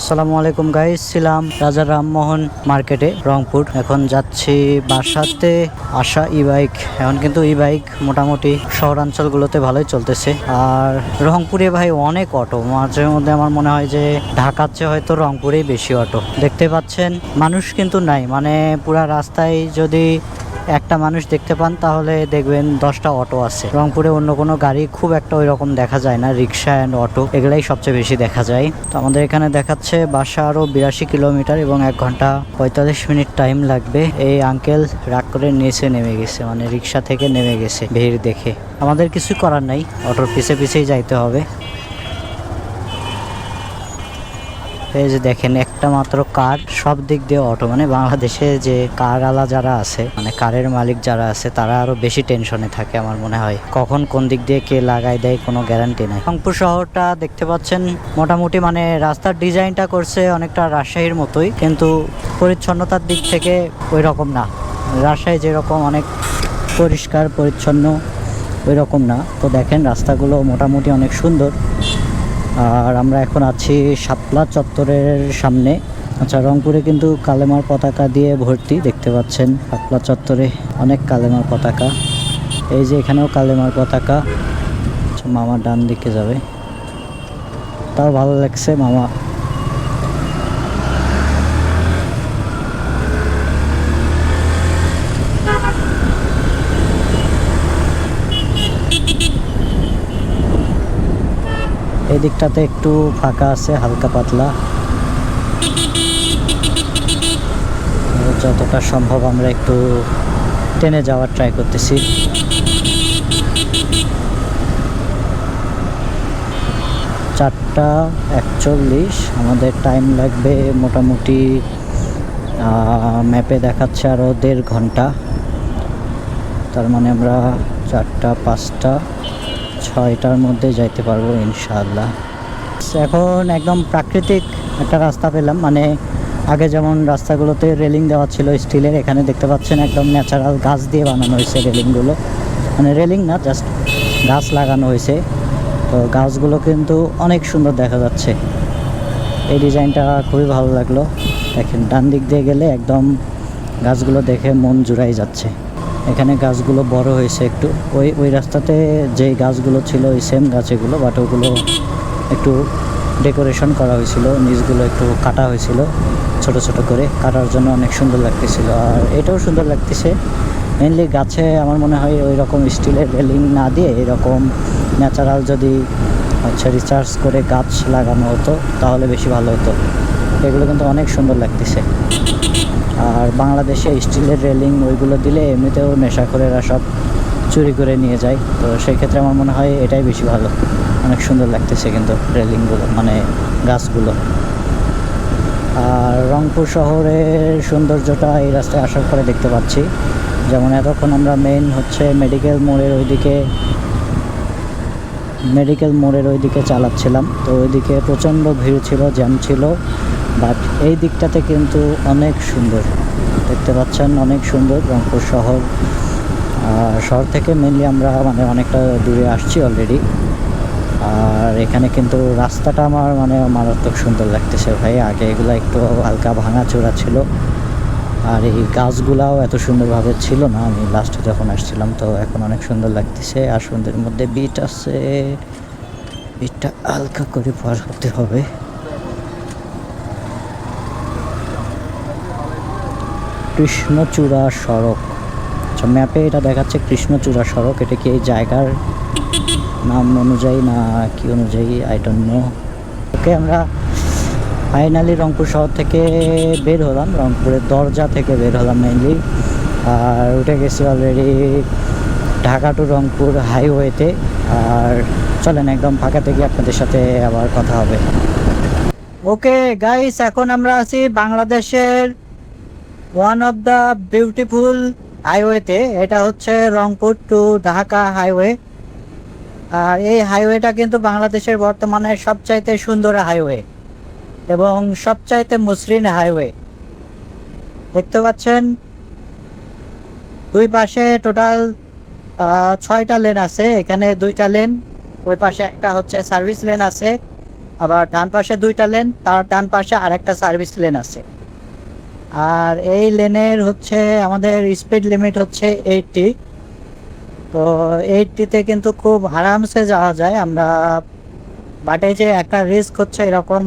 আসসালামু আলাইকুম গাইস, ছিলাম রাজা রামমোহন মার্কেটে রংপুর। এখন যাচ্ছি বাসাতে। আশা ই বাইক, এখন কিন্তু ই বাইক মোটামুটি শহরাঞ্চলগুলোতে ভালোই চলতেছে। আর রংপুরে ভাই অনেক অটো, মাঝে মধ্যে আমার মনে হয় যে ঢাকার চেয়ে হয়তো রংপুরেই বেশি অটো। দেখতে পাচ্ছেন মানুষ কিন্তু নাই, মানে পুরা রাস্তায় যদি একটা মানুষ দেখতে পান তাহলে দেখবেন 10টা অটো আছে। রংপুরে অন্য কোনো গাড়ি খুব একটা ওই রকম দেখা যায় না, রিক্সা অ্যান্ড অটো এগুলাই সবচেয়ে বেশি দেখা যায়। তো আমাদের এখানে দেখাচ্ছে বাসা আরও 82 কিলোমিটার এবং 1 ঘন্টা 45 মিনিট টাইম লাগবে। এই আঙ্কেল রাগ করে নিচে নেমে গেছে, মানে রিক্সা থেকে নেমে গেছে ভিড় দেখে। আমাদের কিছু করার নাই, অটোর পিছে পিছেই যাইতে হবে। এই যে দেখেন একটা মাত্র কার, সব দিক দিয়ে অটো। মানে বাংলাদেশে যে কার আলা যারা আছে, মানে কারের মালিক যারা আছে, তারা আরো বেশি টেনশনে থাকে আমার মনে হয়। কখন কোন দিক দিয়ে কে লাগাই দেয় কোনো গ্যারান্টি নাই। রংপুর শহরটা দেখতে পাচ্ছেন মোটামুটি, মানে রাস্তার ডিজাইনটা করছে অনেকটা রাজশাহীর মতোই, কিন্তু পরিচ্ছন্নতার দিক থেকে ওই রকম না। রাজশাহী যেরকম অনেক পরিষ্কার পরিচ্ছন্ন, ওই রকম না। তো দেখেন রাস্তাগুলো মোটামুটি অনেক সুন্দর। আর আমরা এখন আছি শাপলা চত্বরের সামনে। আচ্ছা, রংপুরে কিন্তু কালেমার পতাকা দিয়ে ভর্তি, দেখতে পাচ্ছেন শাপলা চত্বরে অনেক কালেমার পতাকা। এই যে এখানেও কালেমার পতাকা। আচ্ছা, মামা ডান দিকে যাবে, তাও ভালো লাগছে মামা। এই দিকটাতে একটু ফাঁকা আছে, হালকা পাতলা। যতটা সম্ভব আমরা একটু টেনে যাওয়ার ট্রাই করতেছি। 4:41 আমাদের টাইম লাগবে মোটামুটি। ম্যাপে দেখাচ্ছে আরও 1.5 ঘন্টা। তার মানে আমরা 4টা 5টা 6টার মধ্যে যাইতে পারবো ইনশাআল্লাহ। এখন একদম প্রাকৃতিক একটা রাস্তা পেলাম, মানে আগে যেমন রাস্তাগুলোতে রেলিং দেওয়া ছিল স্টিলের, এখানে দেখতে পাচ্ছেন একদম ন্যাচারাল গাছ দিয়ে বানানো হয়েছে রেলিংগুলো। মানে রেলিং না, জাস্ট গাছ লাগানো হয়েছে। তো গাছগুলো কিন্তু অনেক সুন্দর দেখা যাচ্ছে। এই ডিজাইনটা খুবই ভালো লাগলো। দেখেন ডান দিক দিয়ে গেলে একদম গাছগুলো দেখে মন জুড়াই যাচ্ছে। এখানে গাছগুলো বড় হয়েছে একটু। ওই রাস্তাতে যেই গাছগুলো ছিল ওই সেম গাছ এগুলো, বাট ওগুলো একটু ডেকোরেশন করা হয়েছিল, নিচগুলো একটু কাটা হয়েছিল ছোট ছোট করে, কাটার জন্য অনেক সুন্দর লাগতেছিল। আর এটাও সুন্দর লাগতেছে। মেনলি গাছে আমার মনে হয় ওই রকম স্টিলের রেলিং না দিয়ে এরকম ন্যাচারাল যদি রিচার্জ করে গাছ লাগানো হতো তাহলে বেশি ভালো হতো। এগুলো কিন্তু অনেক সুন্দর লাগতেছে। আর বাংলাদেশে স্টিলের রেলিং ওইগুলো দিলে এমনিতেও নেশাখোরেরা সব চুরি করে নিয়ে যায়। তো সেই ক্ষেত্রে আমার মনে হয় এটাই বেশি ভালো। অনেক সুন্দর লাগতেছে কিন্তু রেলিংগুলো, মানে গাছগুলো। আর রংপুর শহরের সৌন্দর্যটা এই রাস্তায় আসার পরে দেখতে পাচ্ছি। যেমন এতক্ষণ আমরা মেইন মেডিকেল মোড়ের ওইদিকে চালাচ্ছিলাম, তো ওইদিকে প্রচণ্ড ভিড় ছিল, জ্যাম ছিল। বাট এই দিকটাতে কিন্তু অনেক সুন্দর দেখতে পাচ্ছেন, অনেক সুন্দর রংপুর শহর। শহর থেকে মেনলি আমরা মানে অনেকটা দূরে আসছি অলরেডি। আর এখানে কিন্তু রাস্তাটা আমার মানে মারাত্মক সুন্দর লাগতেছে ভাই। আগে এগুলো একটু হালকা ভাঙাচোরা ছিল, আর এই গাছগুলাও এত সুন্দরভাবে ছিল না আমি লাস্টে যখন আসছিলাম। তো এখন অনেক সুন্দর লাগতেছে। আর সুন্দরের মধ্যে বিট আছে, বিটটা হালকা করে পার হতে হবে। কৃষ্ণচূড়া সড়ক। আচ্ছা, ম্যাপে এটা দেখাচ্ছে কৃষ্ণচূড়া সড়ক। এটা কি এই জায়গার নাম অনুযায়ী না কি অনুযায়ী, আই ডোন্ট নো। ওকে, আমরা ফাইনালি রংপুর শহর থেকে বের হলাম, রংপুরের দরজা থেকে বের হলাম মেইনলি। আর উঠে গেছি অলরেডি ঢাকা টু রংপুর হাইওয়েতে। আর চলেন একদম ফাঁকা থেকে আপনাদের সাথে আবার কথা হবে। ওকে গাইস, এখন আমরা আছি বাংলাদেশের ওয়ান অফ দ্য বিউটিফুল হাইওয়েতে। এটা হচ্ছে রংপুর টু ঢাকা হাইওয়ে। আর এই হাইওয়েটা কিন্তু বাংলাদেশের বর্তমানে সবচাইতে সুন্দর হাইওয়ে এবং সবচাইতে মসৃণ হাইওয়ে। দেখতে পাচ্ছেন দুই পাশে টোটাল 6টা লেন আছে। এখানে 2টা লেন, ওই পাশে একটা সার্ভিস লেন আছে। আবার ডান পাশে 2টা লেন, তার ডান পাশে আরেকটা সার্ভিস লেন আছে। আর এই লেনের হচ্ছে আমাদের স্পিড লিমিট হচ্ছে 80। তো 80-তে কিন্তু খুব আরামসে যাওয়া যায় আমরা। বাট এই যে একটা রিস্ক হচ্ছে এরকম,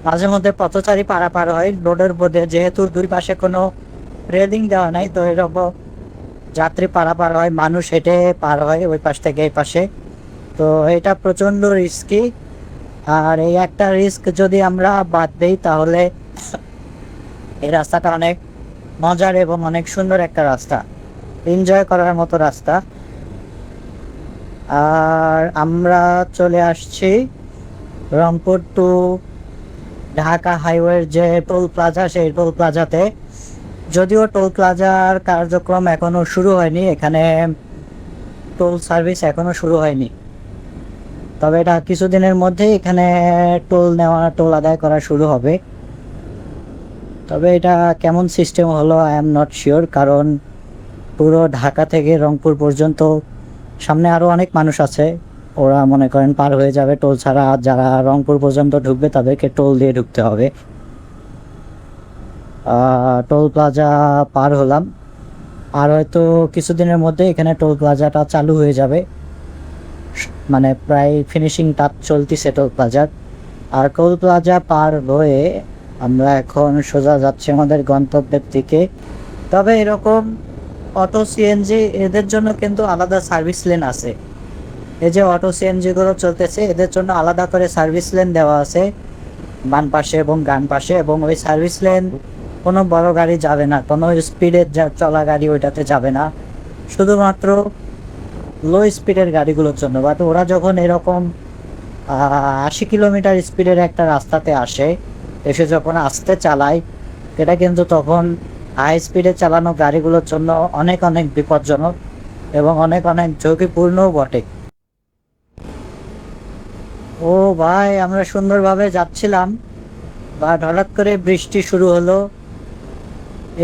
মাঝে মধ্যে পথচারী পারাপার হয় রোডের মধ্যে, যেহেতু দুই পাশে কোনো রেলিং দেওয়া নাই, তো এরকম যাত্রী পারাপার হয়, মানুষ হেঁটে পার হয় ওই পাশ থেকে এই পাশে। তো এটা প্রচণ্ড রিস্কি। আর এই একটা রিস্ক যদি আমরা বাদ দিই তাহলে এই রাস্তাটা অনেক মজার এবং অনেক সুন্দর একটা রাস্তা, এনজয় করার মতো রাস্তা। আর আমরা চলে আসছি রংপুর টু ঢাকা হাইওয়ের যে টোল প্লাজা, সেই টোল প্লাজাতে। যদিও টোল প্লাজার কার্যক্রম এখনো শুরু হয়নি, এখানে টোল সার্ভিস এখনো শুরু হয়নি, তবে এটা কিছুদিনের মধ্যেই এখানে টোল আদায় করা শুরু হবে। তবে এটা কেমন সিস্টেম হলো আই এম নট শিওর, কারণ পুরো ঢাকা থেকে রংপুর পর্যন্ত সামনে আরও অনেক মানুষ আছে, ওরা মনে করেন পার হয়ে যাবে টোল ছাড়া। যারা রংপুর পর্যন্ত ঢুকবে তাদেরকে টোল দিয়ে ঢুকতে হবে। টোল প্লাজা পার হলাম, আর হয়তো কিছুদিনের মধ্যে এখানে টোল প্লাজাটা চালু হয়ে যাবে, মানে প্রায় ফিনিশিং টাচ চলতেছে টোল প্লাজার। আর টোল প্লাজা পার হয়ে আমরা এখন সোজা যাচ্ছি আমাদের গন্তব্যের দিকে। তবে এরকম অটো সিএনজি এদের জন্য কিন্তু আলাদা সার্ভিস লেন আছে। এই যে অটো সিএনজিগুলো চলতেছে এদের জন্য আলাদা করে সার্ভিস লেন দেওয়া আছে বাম পাশে এবং ডান পাশে, এবং ওই সার্ভিস লেন কোনো বড় গাড়ি যাবে না, কোনো স্পিডের চলা গাড়ি ওইটাতে যাবে না, শুধুমাত্র লো স্পিডের গাড়িগুলোর জন্য। বাট ওরা যখন এরকম 80 কিলোমিটার স্পিডের একটা রাস্তাতে আসে, এসে যখন আস্তে চালায়, এটা কিন্তু তখন হাই স্পিডে চালানো গাড়িগুলোর জন্য অনেক অনেক বিপজ্জনক এবং অনেক অনেক ঝুঁকিপূর্ণও বটে। ও ভাই, আমরা সুন্দরভাবে যাচ্ছিলাম, বাট হঠাৎ করে বৃষ্টি শুরু হলো।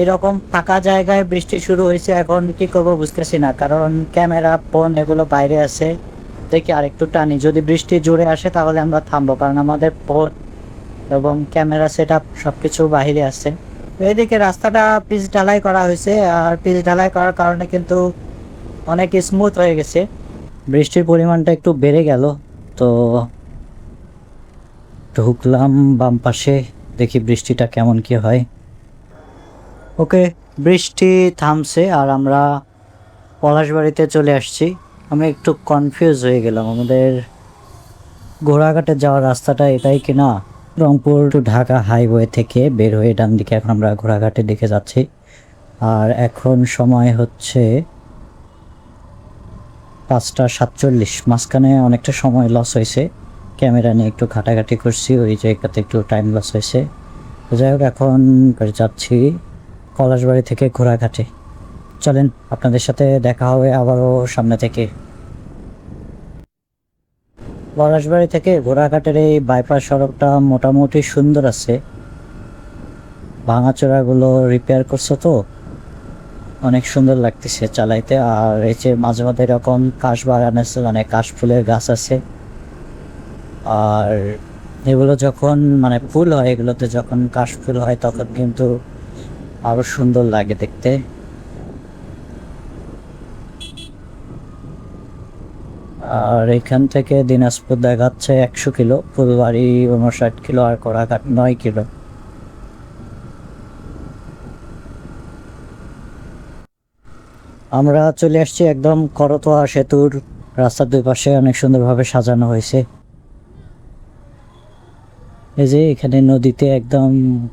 এরকম ফাঁকা জায়গায় বৃষ্টি শুরু হয়েছে, এখন কি করব বুঝতেছি না, কারণ ক্যামেরা ফোন এগুলো বাইরে আছে। দেখি আরেকটু টানি, যদি বৃষ্টি জোরে আসে তাহলে আমরা থামবো, কারণ আমাদের ফোন এবং ক্যামেরা সেট আপ সবকিছু বাইরে আছে। এইদিকে রাস্তাটা পিচ ঢালাই করা হয়েছে, আর পিচ ঢালাই করার কারণে কিন্তু অনেক স্মুথ হয়ে গেছে। বৃষ্টির পরিমাণটা একটু বেড়ে গেল, তো ঢুকলাম বাম পাশে, দেখি বৃষ্টিটা কেমন কি হয়। ওকে, বৃষ্টি থামছে আর আমরা পলাশবাড়িতে চলে আসছি। আমি একটু কনফিউজ হয়ে গেলাম, আমাদের ঘোড়াঘাটে যাওয়ার রাস্তাটা এটাই কি না? রংপুর টু ঢাকা হাইওয়ে থেকে বের হয়ে ডান দিকে এখন আমরা ঘোড়াঘাটের দিকে যাচ্ছি। আর এখন সময় হচ্ছে 5টা 47, মাঝখানে অনেকটা সময় লস হয়েছে, ক্যামেরা নিয়ে একটু ঘাটাঘাটি করছি, ওই জায়গাতে একটু টাইম লস হয়েছে। তো যাই হোক, এখন যাচ্ছি পলাশবাড়ি থেকে ঘোড়াঘাটে। চলেন, আপনাদের সাথে দেখা হবে আবারও সামনে থেকে। পলাশবাড়ি থেকে ঘোড়াঘাটের এই বাইপাস সড়কটা মোটামুটি সুন্দর আছে, ভাঙাচোরাগুলো রিপেয়ার করছে, তো অনেক সুন্দর লাগতেছে চালাইতে। আর এই যে মাঝে মাঝে এরকম কাশ বাগান আছে, মানে কাশ ফুলের গাছ আছে, আর এগুলো যখন মানে ফুল হয়, এগুলোতে যখন কাশ ফুল হয় তখন কিন্তু আরো সুন্দর লাগে দেখতে। আর এখান থেকে দিনাজপুর দেখাচ্ছে 100 কিলো, ফুলবাড়ি 59 কিলো, আর কোড়াঘাট 9 কিলো। আমরা চলে আসছি একদম করতোয়া সেতুর রাস্তার দুই পাশে, অনেক সুন্দরভাবে সাজানো হয়েছে। এই যে এখানে নদীতে একদম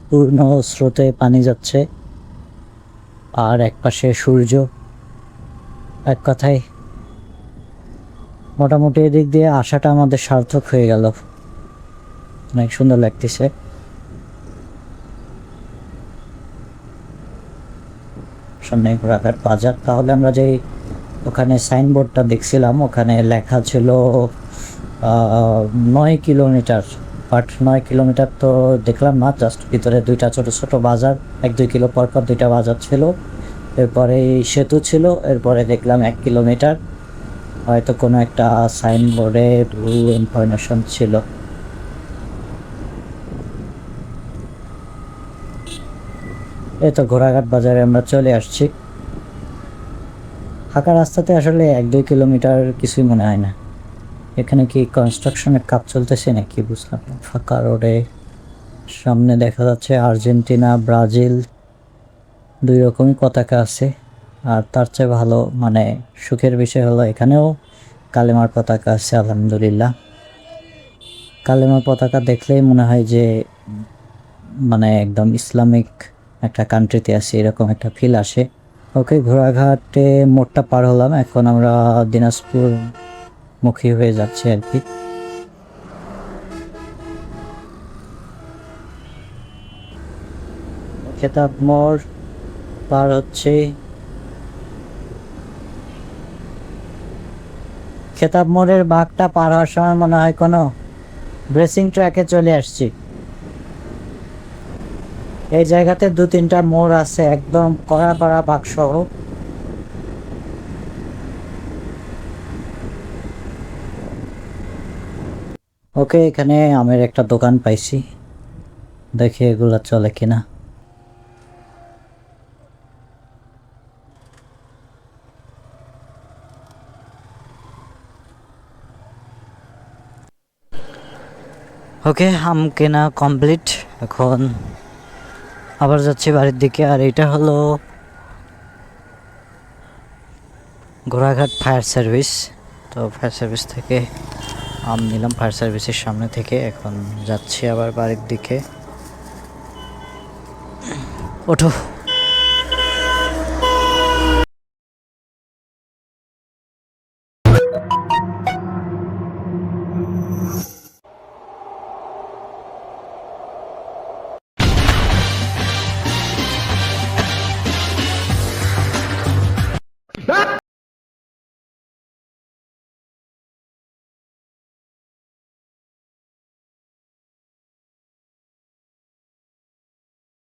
পূর্ণ স্রোতে পানি যাচ্ছে, আর এক পাশে সূর্য। এক কথায় মোটামুটি এদিক দিয়ে আসাটা আমাদের সার্থক হয়ে গেল, অনেক সুন্দর লাগতেছে। সামনে ঘোড়াঘাট বাজার। তাহলে আমরা যে ওখানে সাইনবোর্ডটা দেখছিলাম ওখানে লেখা ছিল 9 কিলোমিটার, বাট 9 কিলোমিটার তো দেখলাম না, জাস্ট ভিতরে দুইটা ছোট ছোট বাজার, 1-2 কিলো পর পর দুইটা বাজার ছিল, এরপরে সেতু ছিল, এরপরে দেখলাম 1 কিলোমিটার। হয়তো কোনো একটা সাইনবোর্ডে ভুল ইনফরমেশন ছিল। এই তো ঘোড়াঘাট বাজারে আমরা চলে আসছি। ফাঁকা রাস্তাতে আসলে 1-2 কিলোমিটার কিছুই মনে হয় না। এখানে কি কনস্ট্রাকশনের কাজ চলতেছে নাকি বুঝলাম না। ফাঁকা রোডে সামনে দেখা যাচ্ছে আর্জেন্টিনা, ব্রাজিল 2 রকমই পতাকা আছে। আর তার চেয়ে ভালো মানে সুখের বিষয় হলো এখানেও কালেমার পতাকা আছে আলহামদুলিল্লাহ। কালেমার পতাকা দেখলেই মনে হয় যে মানে একদম ইসলামিক একটা কান্ট্রিতে আছি এরকম একটা ফিল আসে। ওকে, ঘোড়াঘাটে মোড়টা পার হলাম, এখন আমরা দিনাজপুর মুখী হয়ে যাচ্ছি আর কি। খেতাব মোড় পার হচ্ছে। খেতাব মোড়ের বাঘটা পার হওয়ার সময় মনে হয় কোনো ব্রেসিং ট্র্যাকে চলে আসছি। এই জায়গাতে 2-3টা মোড় আছে একদম কড়া কড়া বাঘ সহ। ওকে, এখানে আমের একটা দোকান পাইছি, দেখি এগুলা চলে কিনা। ওকে, আম কেনা কমপ্লিট। এখন আবার যাচ্ছি বাড়ির দিকে। আর এটা হলো ঘোড়াঘাট ফায়ার সার্ভিস। তো ফায়ার সার্ভিস থেকে আম নিলাম, ফায়ার সার্ভিসের সামনে থেকে। এখন যাচ্ছি আবার বাড়ির দিকে। ওঠো।